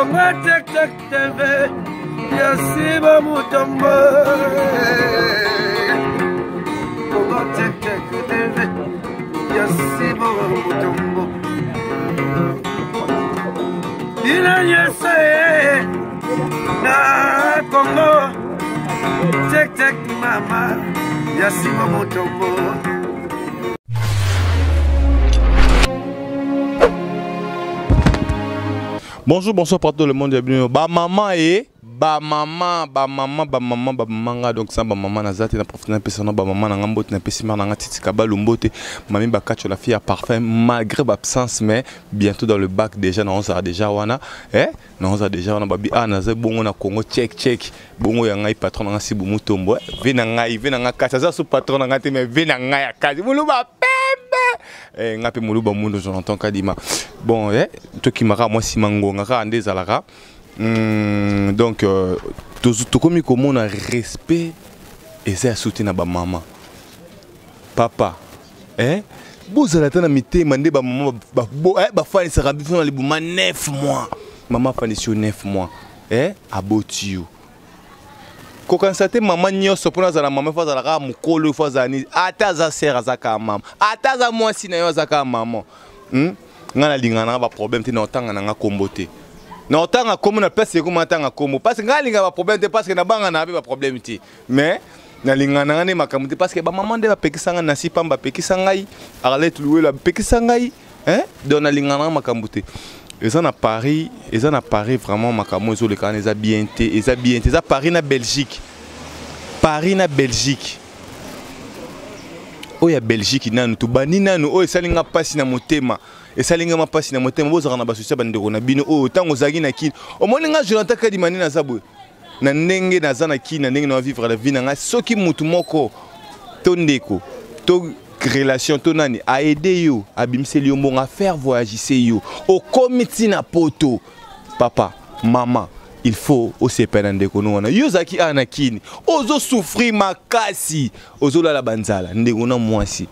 Congo tek tek TV Yasiba Mutombo Congo tek tek TV Yasiba Mutombo Ina yese na Congo tek tek mama Yasiba Mutombo. Bonjour, bonsoir pour tout le monde. Bienvenue. Ba maman et ba maman donc ça ba maman nazati na profiter na pesa na ba maman na ngambote na pesi mar na ngati kaba lumbote mami ba kacho la fille à parfum malgré l'absence mais bientôt dans le bac déjà on sera déjà wana on sera déjà wana babi naza bongo na Congo check bongo ya ngai patron na si bumu tombo ve na ngai kacha za su patron na ngati mais ve na ngai akazi muluba ngape muluba mundo j'entends kadima bon to ki mara moi si mango ngaka ndezalaka. Donc, tout comme on a respect et c'est à soutenir ma maman. Papa, vous allez attendre à mité, mandé ma maman, fani sera bien dans les boumans 9 mois. Maman fani sur 9 mois. À Botiou. Quand constater maman n'y se prend à la maman, face à la rame, colo, face à ni, ataza sert à zaka maman, ataza moi si n'a zaka maman. Ngana lingana ba problème, t'es dans temps ngana kombote. Non, tant que comme on a passé comme un temps à comme parce que n'alinga pas problème parce que na banga na pas problème ti mais n'alinga na ne makamute parce que ba maman de ba pekisanga na si pamba pekisangai arlet louer la pekisangai donc n'alinga na makamute et en Paris vraiment makamo zo le kan eza bien eza Paris na Belgique oya Belgique nanu to bani nanu oya salinga pasi na motema et ça linga ma passe na motema boza na basusia bandeko na bino o tango zagi na kini o moni nga Jonathan Kadimani na zabwe na ndenge na zana kini na ndenge na vivre la vie na nga soki mutu moko to ndeko to relation to nani a aider yo abimseli yo mbonga faire voyager yo o komiti na poto papa maman il faut aussi pena ndeko no wana yo zaki ana kini ozo souffrir makasi ozo la banzala ndeko na mwasi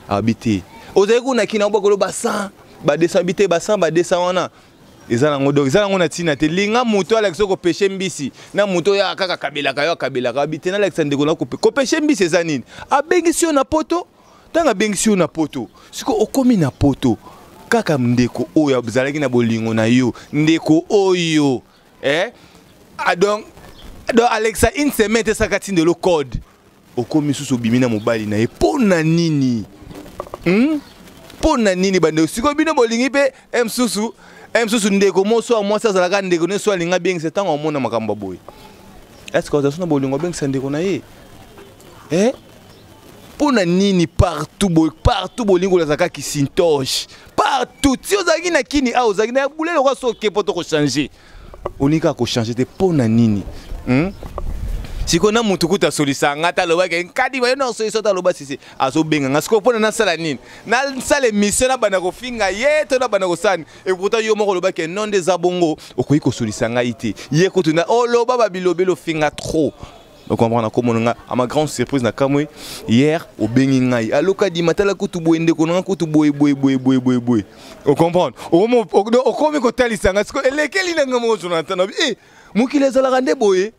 habiter ozeku na kina bokolo basan ba desambité basan ba descend wana ezala ngodo ezala ngona tina te linga muto Alex ko pêcher mbisi na muto ya kaka kabela ka habiter na Alexandre ko na ko pêcher mbisi ezanini abengisi na poto tanga bengisi na poto siko okomi na poto kaka ndeko oyo abzalaki na bolingo na yo ndeko oyo donc Alexa une semaine te sakati de lo code okomi susu bimina mobali na epona nini pona nini bande siko bino bolingi pe msusu ndeko moso moi ça zalaka ndeko ne so linga bien c'est tant omona makamba boy est-ce que vous avez bolingo bien ndeko na ye pona nini partout bolingo la zaka ki sintoche partout si ozaki na kini ozaki na boulelo ko so ke poto ko changer onika ko changer te pona nini siko na mutu kuta solisa ngata loba ke nkadi ba no so ta loba sisi aso benga ngasiko pona na sala nini na sala mission na bana ko finga yeto na bana ko sani et pourtant yo moko loba ke non des abongo okoyi ko solisa ngaite ye ko tuna o loba ba bilobelo finga trop. Donc on comprend comment on a à ma grande surprise na kamwe hier au bengi ngai aloka di matala ko tu boende ko na ko tu boy on comprend o komi ko talisa ngasiko elekeli na ngamo Jonathan mukile zala rande boye.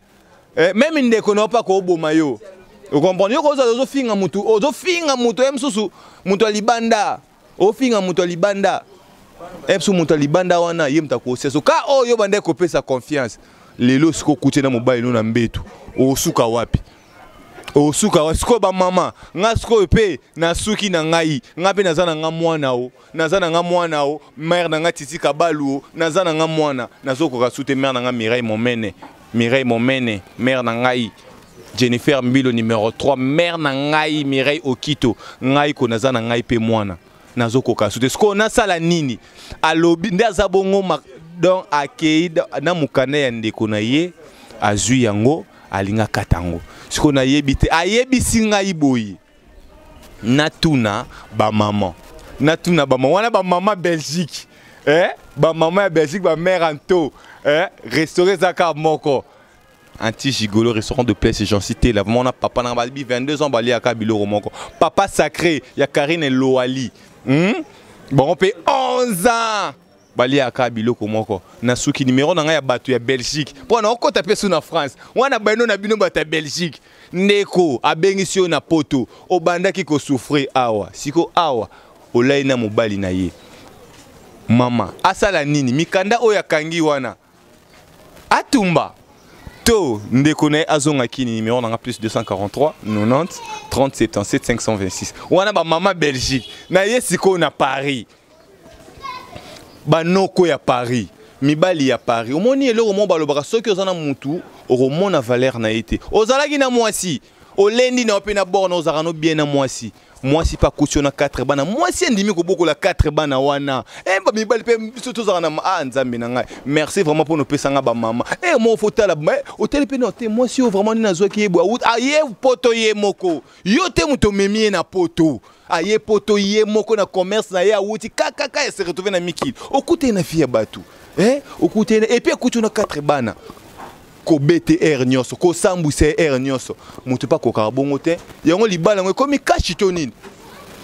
Même ndeko na pa ko boma yo. Vous comprenez ko zo finga mutu, emsusu mutu alibanda. O finga mutu alibanda. Emsu mutu alibanda wana yemta ko seso. Ka yo bande ko pesa confiance. Lelo siko kuti na mobile no na mbetu. O suka wapi? O suka wa siko ba mama, nga siko pe na suki na ngai. Nga pe nazana nga mwana o. Mère na nga titi kabalu, nazana nga mwana. Nazoko ka sute mère na nga Mireille Momene, mère Nangai, Jennifer Mbilo numéro 3, mère Nangai, Mireille Okito, Ngai Konaza Nangai pe mwana. Nazoko kasute. Sko na sala nini? Alobi ndaza bongo donc akei na mukane ya ndeko na ye azui yango alinga katango. Sko na yebite ayebisi ngai boyi. Natuna ba maman. Wana ba maman Belgique. Ba maman Belgique ba mère Anto. Restaurer Zaka Moko. Anti-gigolo, restaurant de plaisir, j'en cité là. Mon papa n'a pas 22 ans, bali à Kabilo Romoko. Papa sacré, il y a Karine et Loali. Bon, on paye 11 ans. baliaka biloko moko na suki numéro na nga ya bato ya Belgique po na okota pe na France wana bano na bino bato ya Belgique ndeko abengisi yo na poto obandaki ko souffrir awa siko awa olai na mobali na ye mama asala nini mikanda oyo akangi wana atumba to ndeko na azonga kini numéro na nga plus 243 90 30 77 526 wana ba mama Belgique na ye siko na Paris banoko ya Paris mibali ya Paris omoni eloko mo balobaka soki ozana mutu oromona valeur na été ozalaki na mwasi olendi na opena borna ozakano bien na mwasi mwasi pa kusiona 4 bana mwasi ndimi ko bokola 4 bana wana ba mibali pe surtout ozakana nzambe na ngai merci vraiment pour nos pesanga ba mama mo fotala hotel pe no te mwasi o vraiment ni nazwaki yebo aye poto ye moko yo te muto memie na poto aye poto ye moko na commerce na ya wuti kaka ya se retrouver na mikili okute na fille batu okute et puis okute na 4 bana ko BTR nyoso ko sambuse R nyoso mutu pa ko karbongo te yango libala ngo komi kashi to nini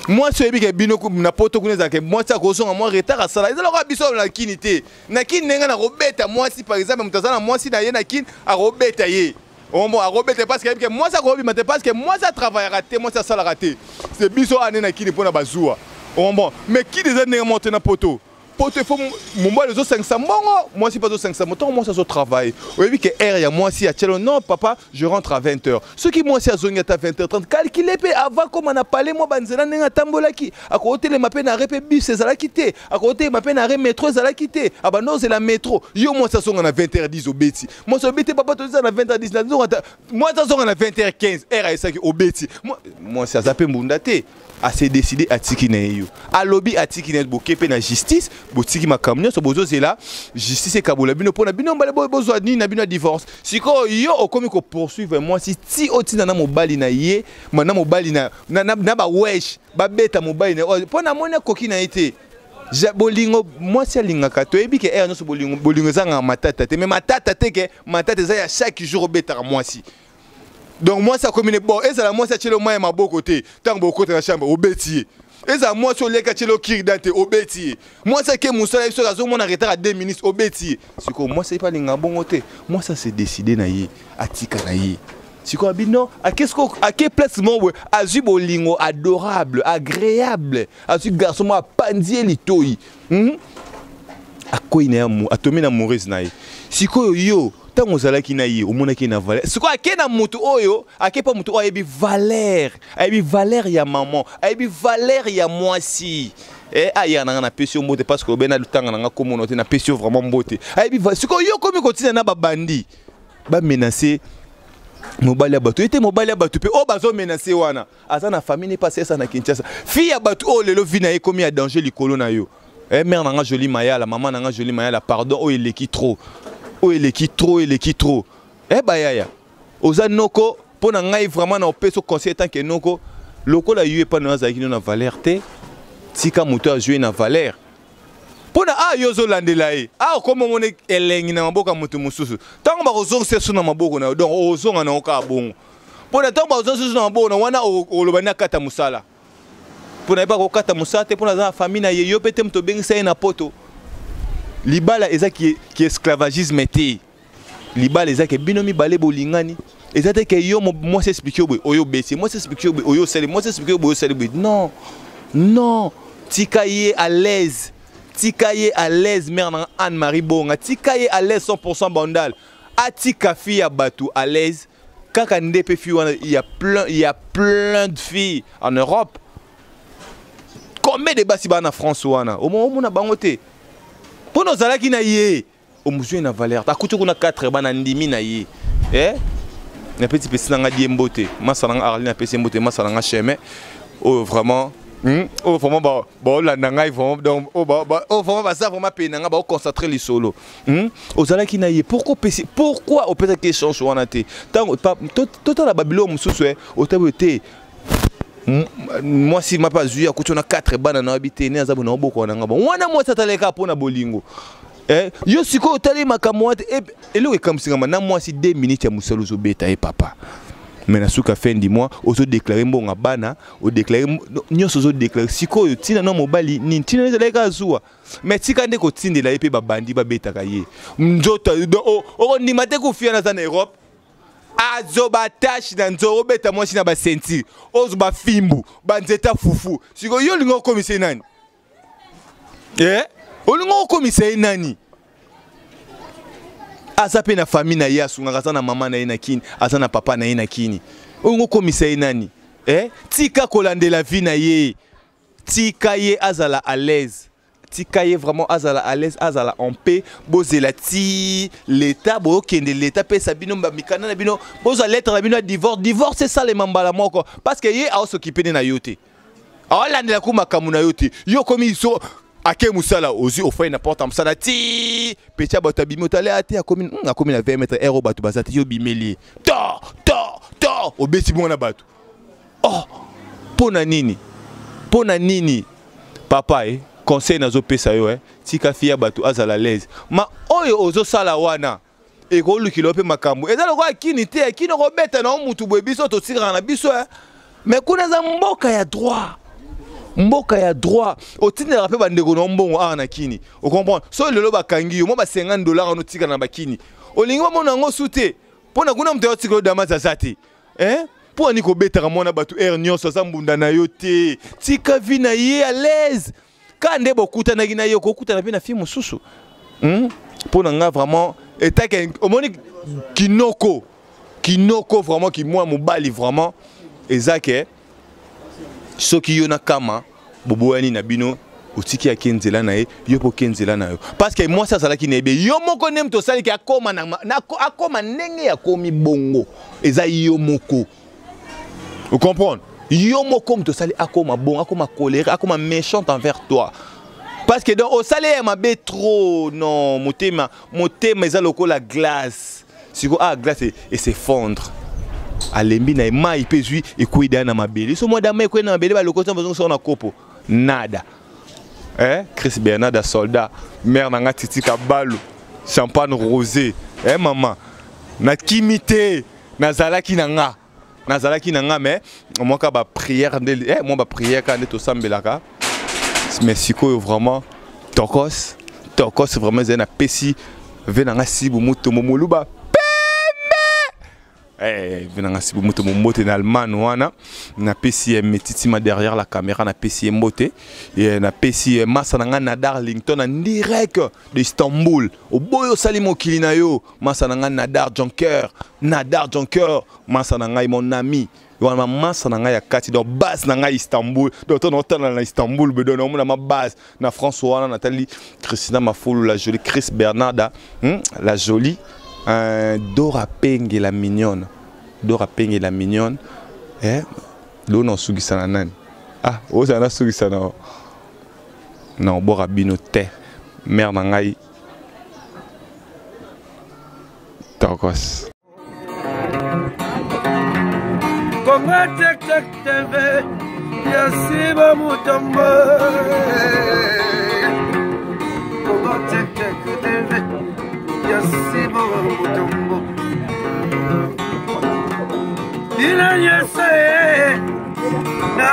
moi so ebi ke bino ku na poto kuneza ke moi sa ko songa moi retard à sala ezalo ka biso na kini te na kini nenga na robeta moi si par exemple mutazana moi si na ye na kini a robeta ye on a robeta parce que moi ça ko bimate parce que moi ça travaille raté moi ça sala raté c'est biso ane na kini pona bazua bon mais qui des années monter na poto poto faut mon bois les autres 500 bongo moi si pas aux 500 montant moi ça se travaille oui que R ya moi si à tchelo non papa je rentre à 20h ceux qui moi si à zone à 20h30 calculer pe avant comme on a parlé moi banzela nenga tambolaki à côté les mapé na repé bus c'est la quitter à côté mapé na re métro c'est la quitter ah bah non c'est la métro yo moi ça sont à 20h10 au beti moi ça beti papa tout ça à 20h10 là moi ça sont à 20h15 R à ça qui au beti moi ça zappé mbundate assez décidé à tikine à lobby à tikine bokepe na justice botiki makamnyo so bozo zela justice kabola bino pona bino mbale bozo ni na bino divorce siko yo okomi ko poursuivre moi si ti otina na mobali na ye mana mobali na ba wesh ba beta mobali na pona mona koki na été bolingo moi si alingaka to ebi ke er no so bolingo zanga matata te mais matata te ke matata za ya chaque jour beta moi si donc moi ça commune bon et ça la moi ça tchelo moi ma beau côté tant beau côté la chambre au bétier et ça moi sur les tchelo qui date au bétier moi ça que moussa sur la zone mon arrêter à 2 minutes au bétier c'est quoi moi c'est pas linga bon côté moi ça c'est décidé na yi atika na yi c'est quoi bino à quel place moi azu bolingo adorable agréable azu garçon moi pandier litoi a quoi il est a tomé na mauvaise na yi c'est quoi yo tango zalaki na ye omonaki na valeur siko akena mutu oyo akepa mutu oyo ebi valeur ya maman ebi valeur ya mwasi aya na pesio mbote parce que obena lutanga na communauté na pesio vraiment mbote ebi siko yo komi kotina na babandi ba menacer mobali ya bato ete mobali ya bato pe o bazo menacer wana aza na famille ne passe ça na Kinshasa fille ya bato o lelo vina ye komi ya danger likolo na yo mère na nga jolie mayala maman na nga jolie mayala pardon o eleki trop il est trop yaya oza noko pona ngai vraiment na opeso conseil tant que noko loko la yue pas na zaki na valeur te tika moto a jouer na valeur pona yozo landela e comme on est elengi na maboka moto mususu tango ba ozonga sesu na maboko na donc ozonga na oka bongo pona tango ba ozonga sesu na maboko na wana olobana kata musala pona ba ko kata musala te pona za famille na ye yo pete mto bengisa na poto libala eza qui esclavagisme te libala eza ke binomi balé bolingani eza te ke yo moi s'expliquer oyo besi moi s'expliquer oyo sele moi s'expliquer oyo sele non tikaye à l'aise mère na Anne-Marie Bonga tikaye à l'aise 100% bandal atika fille ya batu à l'aise kaka ndepe fille il y a plein de filles en Europe combien de basi ba na France wana au mona bango te pour nos alaki na ye au musée na valeur ta kutu kuna 4 bana ndimi na ye na petit petit nanga diembote masalanga arli na petit mbote masalanga chemin vraiment vraiment la nanga vraiment donc vraiment ça vraiment penanga ba concentrer les solo aux alaki na ye pourquoi au peut-être question sur wana te total la babylone mususu au tabote moi si ma pas vu akuti na 4 bana na habité ne azabu na boko na ngaba wana moi tataleka pona bolingo yo siko otali makamwa et le comme si na moi si 2 minutes ya musalo zo beta papa mais na suka fin du mois ozo déclarer mbonga bana o déclarer nyoso ozo déclarer sikoyo tina no mobali ni tina ezalaka zuwa mais tika nde ko tindela ye pe babandi babetaka ye nzota o ndima te kufia na za Europe azo batashi na nzoro beta mwasi na ba senti ozo ba fimbu banzeta fufu siko yo lingo komise nani olingo komise nani aza pe na famille na ye asunga aza na mama na ye na kini aza na papa na ye na kini olingo komise ye nani tika kolandela vie na ye tika ye azala à l'aise tika ye vraiment azala à l'aise azala en paix bozela ti l'état bo kende l'état pe sabino mbamikana na bino boza lettre na bino divorce c'est ça les mambala moko parce que ye a s'occuper na yote alandela ku makamu na yote yo komi so ake musala ozi ofai na porte amsala ti pecha batabimi otale ate akomi na 20 mètres euro batu bazati yo bimeli to obeti bona batu pona nini papa conseil nazo pesa yo tika fia batu azala l'aise ma oyo ozo sala wana e ko lukilo pe makambo ezalo kwa kini te kini ko beta na mutu boye biso to tika na biso mais kuna za mboka ya droit otine rappel bandeko no mbongo na kini o comprendre so lelo bakangi yo mo ba $50 no tika na bakini olingi mo na ngo sute pona kuna mto tika dama za zate pour ni ko beta mona batu nyonso za mbunda na yo te tika vina ye à l'aise quand bokuta na gina yo kokuta na pe na fi mususu pona nga vraiment etake omoni kinoko vraiment ki moi mobali vraiment ezake soki yo na kama boboyani na bino otiki ya kenzela na ye yo po kenzela na yo parce que moi ça sala ki nebe yo moko nem to sali ki akoma akoma ndenge ya komi bongo eza yo moko vous comprenez yo moko to sali akoma bongo akoma colère akoma méchant envers toi parce que donc au salaire ma bé trop non motema eza lokola glace siko glace et s'effondre alembi na mai pe zui ekuida na mabele so moda mai kwena mabele ba lokota bazongo na kopo nada Chris Bernard soldat mère na ngati kabalu champagne rosé maman na kimité nazalaki na nga mais moi ka ba prière ndeli moi ba prière ka ndeto sambelaka mais sikoyo vraiment tokos vraiment zena pesi venanga sibu muto momoluba venanga sibu muto momote na Allemagne wana na pesi metitima derrière la caméra na pesi mbote et na pesi massa nanga na Darlington en direct de Istanbul au boyo salimo kilina yo massa nanga Nadar Jonker massa nanga mon ami wana massa nanga ya kati do base nanga Istanbul do to notana na Istanbul be do na ma base na France wana Nathalie Christina Mafulu la jolie Chris Bernarda la jolie Dora Penge la mignonne L'on sugisana nani osana sugisana non bora bino te mère na ngai tokos Konga tek TV Yasiba Mutombo Konga tek TV Yasiba Mutombo Ina yese na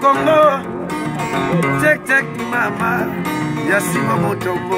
Kongo tek mama Yasiba Mutombo